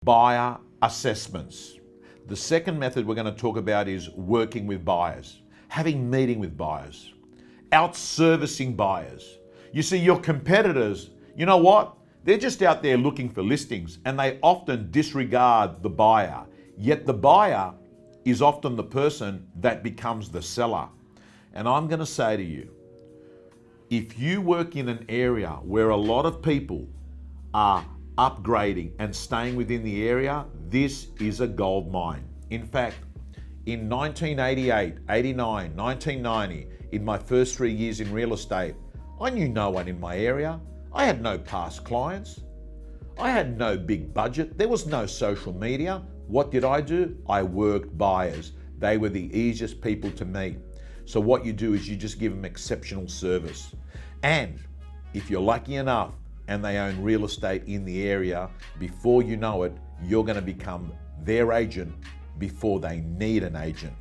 Buyer assessments. The second method we're going to talk about is working with buyers, having meeting with buyers, out-servicing buyers. You see, your competitors, you know what? They're just out there looking for listings and they often disregard the buyer. Yet the buyer is often the person that becomes the seller. And I'm going to say to you, if you work in an area where a lot of people are upgrading and staying within the area, this is a gold mine. In fact, in 1988, 89, 1990, in my first 3 years in real estate, I knew no one in my area. I had no past clients. I had no big budget. There was no social media. What did I do? I worked buyers. They were the easiest people to meet. So what you do is you just give them exceptional service. And if you're lucky enough and they own real estate in the area, before you know it, you're going to become their agent before they need an agent.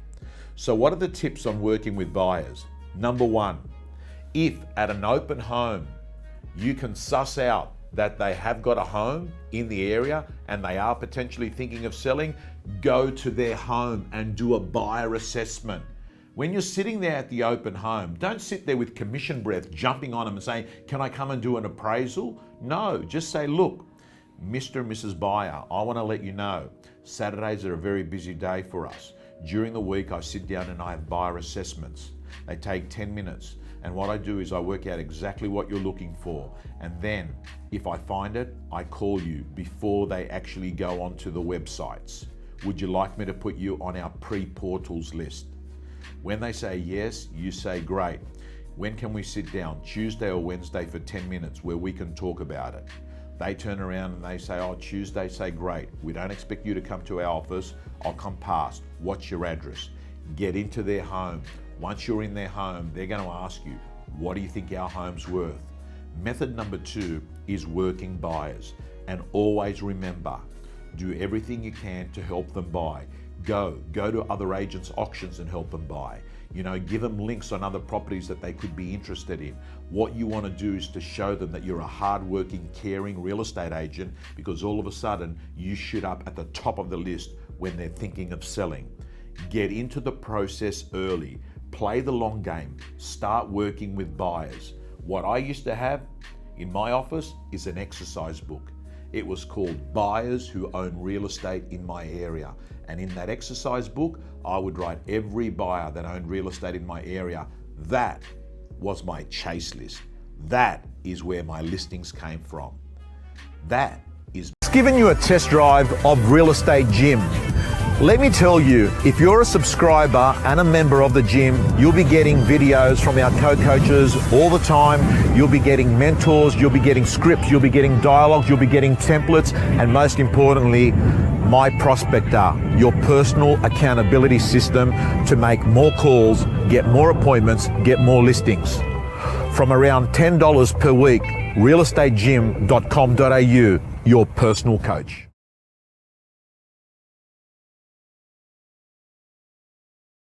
So what are the tips on working with buyers? Number one, if at an open home, you can suss out that they have got a home in the area and they are potentially thinking of selling, go to their home and do a buyer assessment. When you're sitting there at the open home, don't sit there with commission breath jumping on them and saying, can I come and do an appraisal? No, just say, look, Mr. and Mrs. Buyer, I want to let you know, Saturdays are a very busy day for us. During the week, I sit down and I have buyer assessments. They take 10 minutes. And what I do is I work out exactly what you're looking for. And then if I find it, I call you before they actually go onto the websites. Would you like me to put you on our pre-portals list? When they say yes, you say great. When can we sit down? Tuesday or Wednesday for 10 minutes where we can talk about it. They turn around and they say, oh, Tuesday, say great. We don't expect you to come to our office. I'll come past. What's your address? Get into their home. Once you're in their home, they're going to ask you, what do you think our home's worth? Method number two is working buyers. And always remember, do everything you can to help them buy. Go to other agents' auctions and help them buy. You know, give them links on other properties that they could be interested in. What you want to do is to show them that you're a hardworking, caring real estate agent, because all of a sudden you shoot up at the top of the list when they're thinking of selling. Get into the process early. Play the long game. Start working with buyers. What I used to have in my office is an exercise book. It was called Buyers Who Own Real Estate in My Area. And in that exercise book, I would write every buyer that owned real estate in my area. That was my chase list. That is where my listings came from. That is Giving you a test drive of Real Estate Gym. Let me tell you, if you're a subscriber and a member of the gym, you'll be getting videos from our co-coaches all the time. You'll be getting mentors, you'll be getting scripts, you'll be getting dialogues, you'll be getting templates, and most importantly, My Prospector, your personal accountability system to make more calls, get more appointments, get more listings. From around $10 per week, realestategym.com.au, your personal coach.